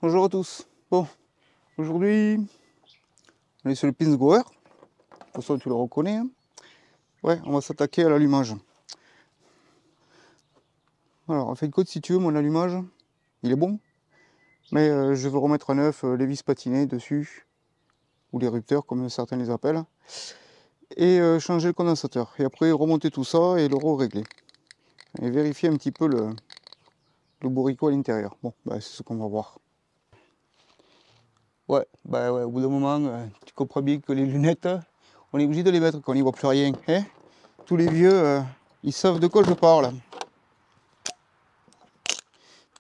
Bonjour à tous. Bon, aujourd'hui, on est sur le Pinsgauer. De toute façon, tu le reconnais. Hein. Ouais, on va s'attaquer à l'allumage. Alors, en fait de compte, si tu veux, mon allumage, il est bon. Mais je veux remettre à neuf les vis patinées dessus, ou les rupteurs, comme certains les appellent. Et changer le condensateur. Et après, remonter tout ça et le régler. Et vérifier un petit peu le bourricot à l'intérieur. Bon, bah, c'est ce qu'on va voir. Ouais, bah ouais, au bout d'un moment, tu comprends bien que les lunettes, on est obligé de les mettre quand on n'y voit plus rien. Hein, tous les vieux, ils savent de quoi je parle.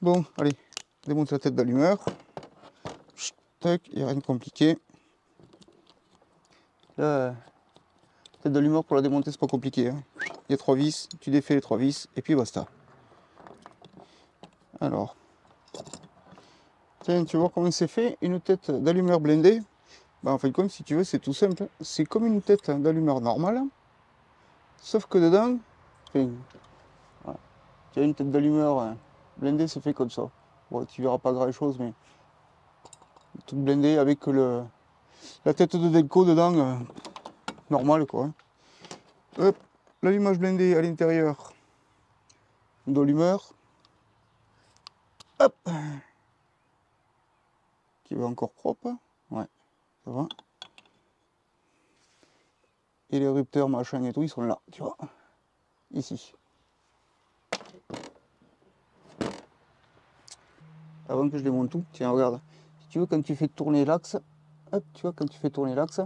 Bon, allez, démonte la tête d'allumeur. Tac, il n'y a rien de compliqué. La tête d'allumeur pour la démonter, c'est pas compliqué. Hein. Il y a 3 vis, tu défais les 3 vis et puis basta. Alors, tiens, tu vois comment c'est fait une tête d'allumeur blindée. Bah, en fait, comme si tu veux, c'est tout simple. C'est comme une tête d'allumeur normale, sauf que dedans, enfin, voilà. Tu as une tête d'allumeur blindée, c'est fait comme ça. Bon, tu verras pas grand chose, mais toute blindée avec la tête de Delco dedans, normal quoi. Hein. Hop, l'allumage blindé à l'intérieur d'allumeur. Hop, qui va encore propre. Ouais, ça va. Et les rupteurs, machin et tout, ils sont là, tu vois. Ici. Avant que je démonte tout, tiens, regarde. Si tu veux, quand tu fais tourner l'axe, hop, tu vois, quand tu fais tourner l'axe,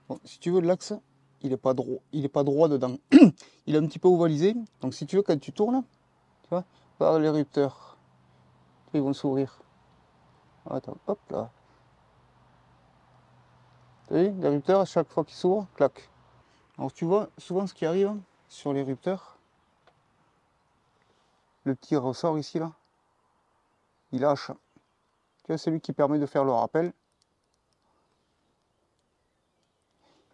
bon, si tu veux, l'axe, il est pas droit dedans. Il est un petit peu ovalisé. Donc si tu veux, quand tu tournes, tu vois, par les rupteurs, ils vont s'ouvrir. Attends, hop là. Tu as vu, les rupteurs, à chaque fois qu'ils s'ouvrent, clac. Alors tu vois, souvent ce qui arrive sur les rupteurs, le petit ressort ici, là, il lâche. Tu vois, c'est lui qui permet de faire le rappel.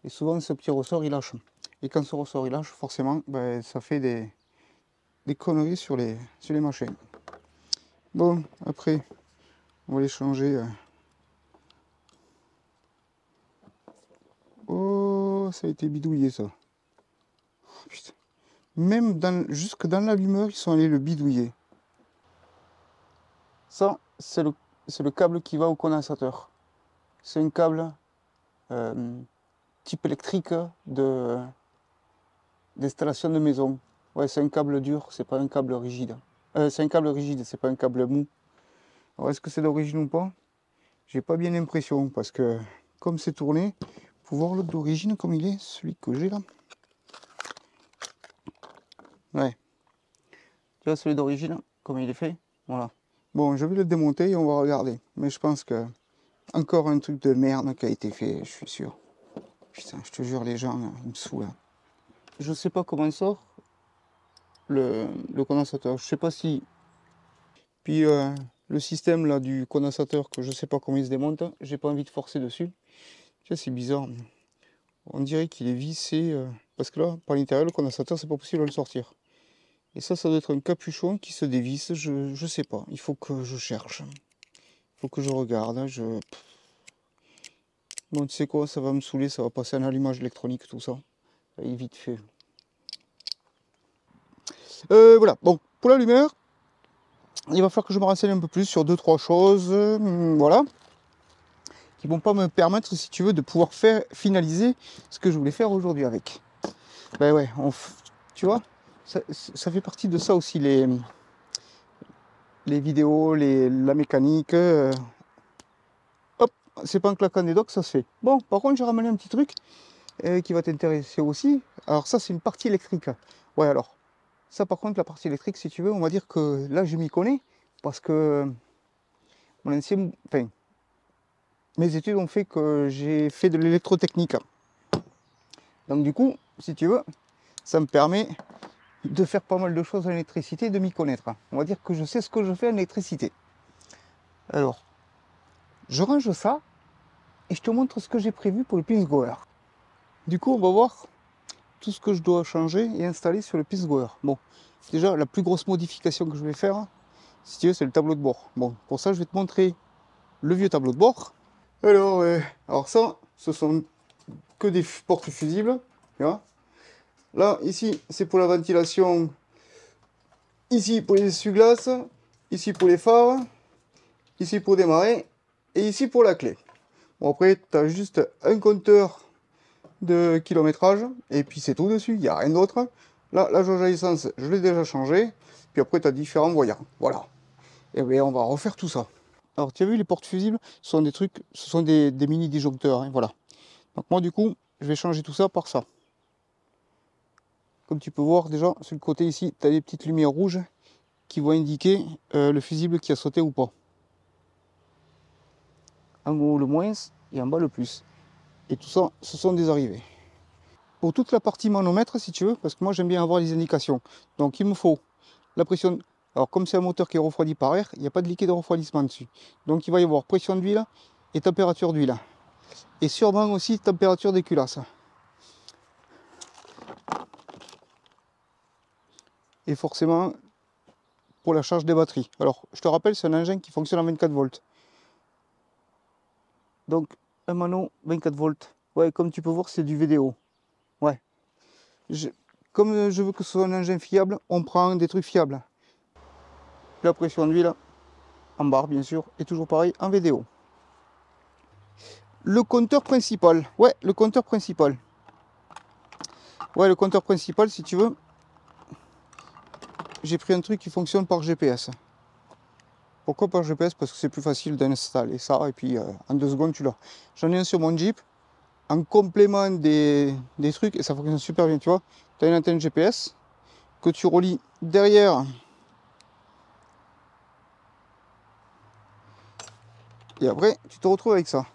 Et souvent, ce petit ressort, il lâche. Et quand ce ressort, il lâche, forcément, ben, ça fait des conneries sur les machines. Bon, après, on va les changer. Oh, ça a été bidouillé, ça. Oh, putain. Même jusque dans l'allumeur, ils sont allés le bidouiller. Ça, c'est le câble qui va au condensateur. C'est un câble type électrique d'installation de maison. Ouais, c'est un câble dur, c'est pas un câble rigide. C'est un câble rigide, c'est pas un câble mou. Alors, est-ce que c'est d'origine ou pas? J'ai pas bien l'impression, parce que comme c'est tourné, pour voir l'autre d'origine comme il est, celui que j'ai là. Ouais. Tu vois celui d'origine, comme il est fait? Voilà. Bon, je vais le démonter et on va regarder. Mais je pense que encore un truc de merde qui a été fait, je suis sûr. Putain, je te jure, les gens, ils me saoulent. Je sais pas comment sort le condensateur. Je sais pas si... Puis le système là du condensateur, que je sais pas comment il se démonte, j'ai pas envie de forcer dessus. Tu vois, c'est bizarre. On dirait qu'il est vissé. Parce que là, par l'intérieur, le condensateur, c'est pas possible de le sortir. Et ça doit être un capuchon qui se dévisse. Je sais pas. Il faut que je cherche. Il faut que je regarde. Hein, bon, tu sais quoi, ça va me saouler. Ça va passer en allumage électronique, tout ça. Ça va vite fait. Voilà. Bon, pour l'allumeur, il va falloir que je me renseigne un peu plus sur 2-3 choses. Voilà. Qui vont pas me permettre, si tu veux, de pouvoir finaliser ce que je voulais faire aujourd'hui avec. Ben ouais, tu vois, ça fait partie de ça aussi, les vidéos, la mécanique. Hop, c'est pas un claquant des doigts que ça se fait. Bon, par contre, j'ai ramené un petit truc qui va t'intéresser aussi. Alors ça, c'est une partie électrique. Ouais, alors, ça par contre, la partie électrique, si tu veux, on va dire que là, je m'y connais, parce que mon ancien, enfin, mes études ont fait que j'ai fait de l'électrotechnique. Donc du coup, si tu veux, ça me permet de faire pas mal de choses en électricité et de m'y connaître. On va dire que je sais ce que je fais en électricité. Alors, je range ça et je te montre ce que j'ai prévu pour le Pinsgauer. Du coup, on va voir tout ce que je dois changer et installer sur le Pinsgauer. Bon, déjà, la plus grosse modification que je vais faire, Si tu veux, c'est le tableau de bord. Bon, pour ça, je vais te montrer le vieux tableau de bord. Alors ça, ce sont que des portes fusibles. Tu vois. Là, ici, c'est pour la ventilation. Ici, pour les essuie-glaces. Ici, pour les phares. Ici, pour démarrer. Et ici, pour la clé. Bon, après, tu as juste un compteur de kilométrage. Et puis, c'est tout dessus. Il n'y a rien d'autre. Là, la jauge à essence, je l'ai déjà changé. Puis après, tu as différents voyants. Voilà. Et bien, on va refaire tout ça. Alors, tu as vu, les portes fusibles, ce sont des trucs, ce sont des mini disjoncteurs. Hein, voilà. Donc, moi, du coup, je vais changer tout ça par ça. Comme tu peux voir, déjà, sur le côté ici, tu as des petites lumières rouges qui vont indiquer le fusible qui a sauté ou pas. En haut, le moins, et en bas, le plus. Et tout ça, ce sont des arrivées. Pour toute la partie manomètre, si tu veux, parce que moi, j'aime bien avoir les indications. Donc, il me faut la pression. Alors, comme c'est un moteur qui est refroidi par air, il n'y a pas de liquide de refroidissement dessus. Donc, il va y avoir pression d'huile et température d'huile. Et sûrement aussi température des culasses. Et forcément, pour la charge des batteries. Alors, je te rappelle, c'est un engin qui fonctionne à 24 volts. Donc, un mano 24 volts. Ouais, comme tu peux voir, c'est du VDO. Ouais. Comme je veux que ce soit un engin fiable, on prend des trucs fiables. La pression d'huile, en barre bien sûr, et toujours pareil en VDO. Le compteur principal. Ouais, le compteur principal. Ouais, le compteur principal, si tu veux, j'ai pris un truc qui fonctionne par GPS. Pourquoi par GPS? Parce que c'est plus facile d'installer ça, et puis en 2 secondes, tu l'as. J'en ai un sur mon Jeep, en complément des trucs, et ça fonctionne super bien, tu vois. Tu as une antenne GPS que tu relis derrière. Et après, tu te retrouves avec ça.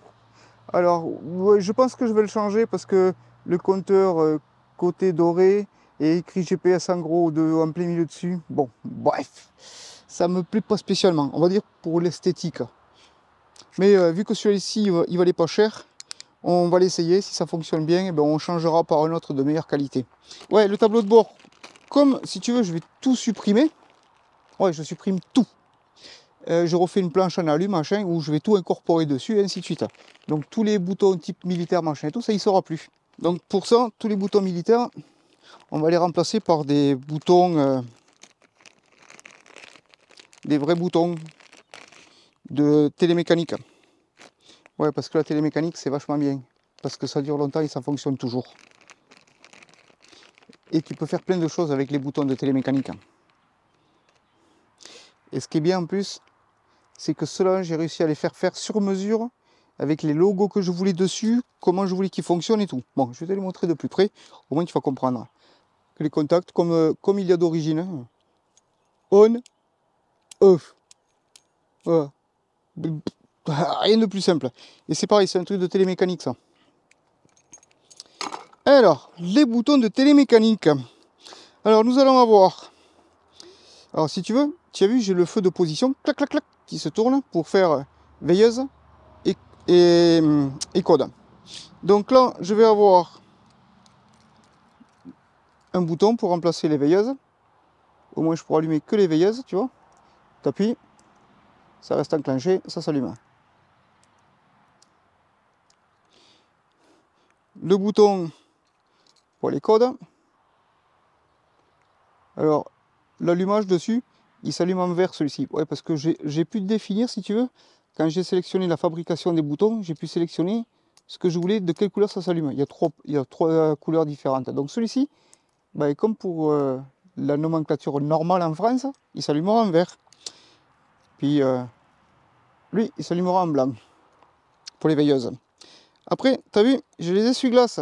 Alors, ouais, je pense que je vais le changer parce que le compteur côté doré et écrit GPS en gros en plein milieu dessus. Bon, bref, ça me plaît pas spécialement. On va dire pour l'esthétique. Mais vu que celui-ci, il valait pas cher, on va l'essayer. Si ça fonctionne bien, eh ben, on changera par un autre de meilleure qualité. Ouais, le tableau de bord, comme si tu veux, je vais tout supprimer. Ouais, je supprime tout. Je refais une planche en alu, machin, où je vais tout incorporer dessus, et ainsi de suite. Donc tous les boutons type militaire, machin, et tout ça, il ne sera plus. Donc pour ça, tous les boutons militaires, on va les remplacer par des boutons, des vrais boutons de télémécanique. Ouais, parce que la télémécanique, c'est vachement bien. Parce que ça dure longtemps et ça fonctionne toujours. Et tu peux faire plein de choses avec les boutons de télémécanique. Et ce qui est bien en plus, c'est que cela, j'ai réussi à les faire sur mesure, avec les logos que je voulais dessus, comment je voulais qu'ils fonctionnent et tout. Bon, je vais te les montrer de plus près, au moins tu vas comprendre. Que les contacts, comme il y a d'origine, on, off. Voilà. Rien de plus simple. Et c'est pareil, c'est un truc de télémécanique ça. Alors, les boutons de télémécanique. Alors, nous allons avoir... Alors, si tu veux, tu as vu, j'ai le feu de position, clac, clac, clac, qui se tourne pour faire veilleuse et code. Donc là, je vais avoir un bouton pour remplacer les veilleuses. Au moins, je pourrai allumer que les veilleuses, tu vois. Tu appuies, ça reste enclenché, ça s'allume. Le bouton pour les codes. Alors, l'allumage dessus, il s'allume en vert celui-ci. Ouais, parce que j'ai pu définir, si tu veux, quand j'ai sélectionné la fabrication des boutons, j'ai pu sélectionner ce que je voulais, de quelle couleur ça s'allume. Il y a trois couleurs différentes. Donc celui-ci, bah, comme pour la nomenclature normale en France, il s'allumera en vert. Puis lui, il s'allumera en blanc pour les veilleuses. Après, tu as vu, j'ai les essuie-glaces.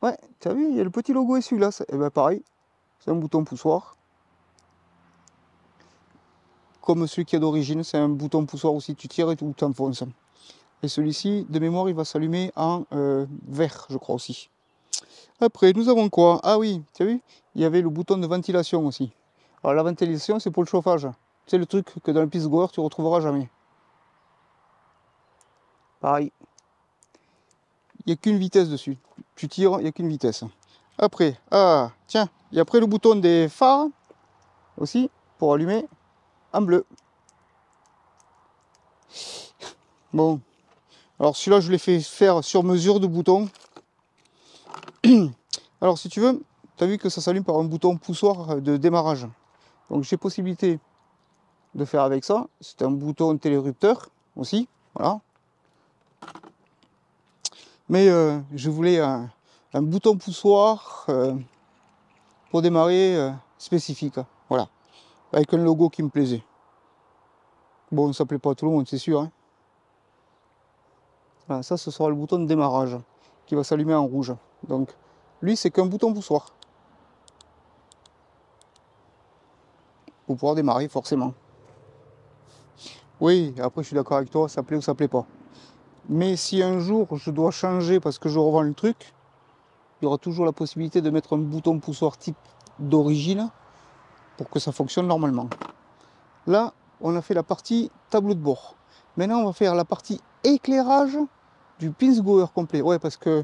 Ouais, tu as vu, il y a le petit logo essuie-glaces. Et bien pareil, c'est un bouton poussoir. Comme celui qui est d'origine, c'est un bouton poussoir aussi, tu tires et tout t'enfonces. Et celui-ci, de mémoire, il va s'allumer en vert, je crois aussi. Après, nous avons quoi? Ah oui, tu as vu, il y avait le bouton de ventilation aussi. Alors la ventilation, c'est pour le chauffage. C'est le truc que dans le piste goer, tu retrouveras jamais. Pareil. Il n'y a qu'une vitesse dessus. Tu tires, il n'y a qu'une vitesse. Après, ah, tiens, il y a après le bouton des phares aussi, pour allumer. en bleu. Bon, alors celui-là je l'ai fait faire sur mesure de bouton. Alors si tu veux, tu as vu que ça s'allume par un bouton poussoir de démarrage. Donc j'ai possibilité de faire avec ça. C'est un bouton télérupteur aussi, voilà. Mais je voulais un bouton poussoir pour démarrer spécifique, voilà, avec un logo qui me plaisait. Bon, ça plaît pas à tout le monde, c'est sûr, hein. Voilà, ça, ce sera le bouton de démarrage qui va s'allumer en rouge. Donc, lui, c'est qu'un bouton poussoir pour pouvoir démarrer, forcément. Oui, après, je suis d'accord avec toi, ça plaît ou ça plaît pas. Mais si un jour je dois changer parce que je revends le truc, il y aura toujours la possibilité de mettre un bouton poussoir type d'origine pour que ça fonctionne normalement. Là, on a fait la partie tableau de bord. Maintenant, on va faire la partie éclairage du Pinzgauer complet. Ouais, parce que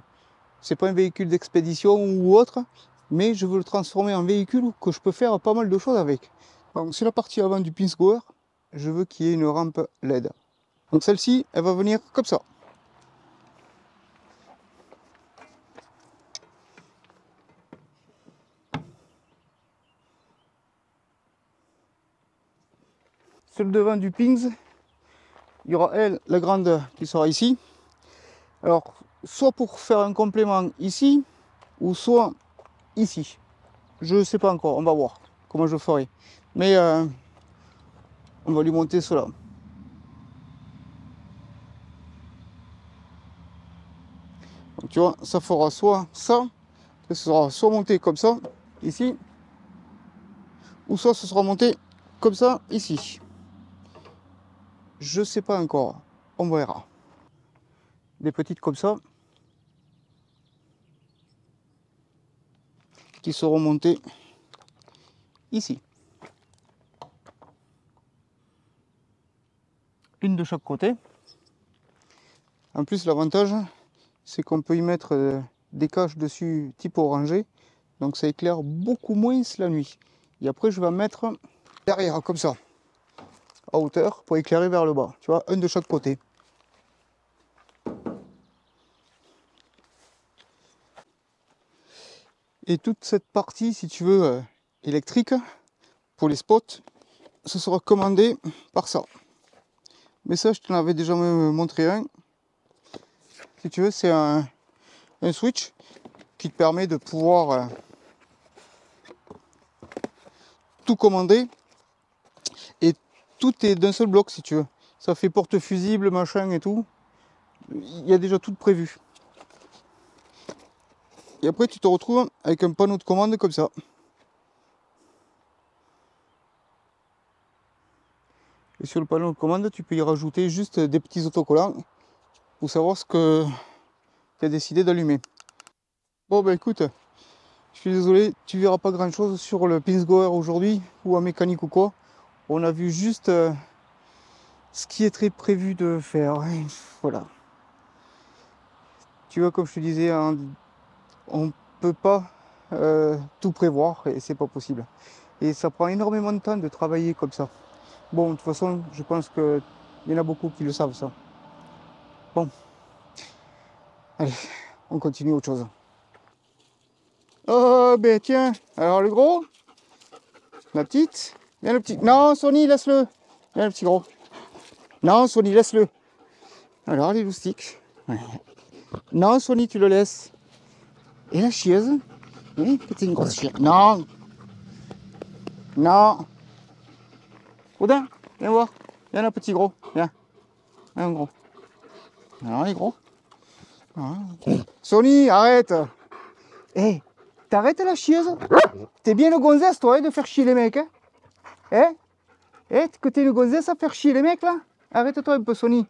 c'est pas un véhicule d'expédition ou autre, mais je veux le transformer en véhicule que je peux faire pas mal de choses avec. Donc, c'est la partie avant du Pinzgauer. Je veux qu'il y ait une rampe LED. Donc, celle-ci, elle va venir comme ça. Sur le devant du Pings, il y aura elle, la grande, qui sera ici. Alors, soit pour faire un complément ici, ou soit ici. Je ne sais pas encore, on va voir comment je ferai. Mais on va lui monter cela. Donc, tu vois, ça fera soit ça, ça sera soit monté comme ça, ici, ou soit ce sera monté comme ça, ici. Je sais pas encore, on verra. Des petites comme ça, qui seront montées ici. Une de chaque côté. En plus, l'avantage, c'est qu'on peut y mettre des caches dessus type orangé. Donc ça éclaire beaucoup moins la nuit. Et après, je vais mettre derrière, comme ça, à hauteur, pour éclairer vers le bas. Tu vois, un de chaque côté. Et toute cette partie, si tu veux, électrique, pour les spots, ce sera commandé par ça. Mais ça, je t'en avais déjà montré un. Si tu veux, c'est un switch qui te permet de pouvoir tout commander. Et tout est d'un seul bloc, si tu veux. Ça fait porte fusible, machin et tout. Il y a déjà tout prévu. Et après, tu te retrouves avec un panneau de commande comme ça. Et sur le panneau de commande, tu peux y rajouter juste des petits autocollants pour savoir ce que tu as décidé d'allumer. Bon, bah écoute, je suis désolé, tu verras pas grand chose sur le Pinzgauer aujourd'hui ou en mécanique ou quoi. On a vu juste ce qui est très prévu de faire. Voilà. Tu vois, comme je te disais, on peut pas tout prévoir et c'est pas possible. Et ça prend énormément de temps de travailler comme ça. Bon, de toute façon, je pense qu'il y en a beaucoup qui le savent ça. Bon, allez, on continue autre chose. Oh, ben tiens, alors le gros, la petite, viens le petit. Non, Sony, laisse-le. Viens le petit gros. Non, Sony, laisse-le. Alors, les loustiques. Non, Sony, tu le laisses. Et la chieuse. Oui, c'est une grosse chienne. Non. Non. Oudin, viens voir. Viens là, petit gros. Viens. Viens, gros. Alors, les gros. Ah. Sony, arrête. Hé, hey, t'arrêtes la chieuse. T'es bien le gonzesse, toi, hein, de faire chier les mecs, hein. Eh, que t'es le gonzesse à faire chier les mecs, là. Arrête-toi un peu, Sony.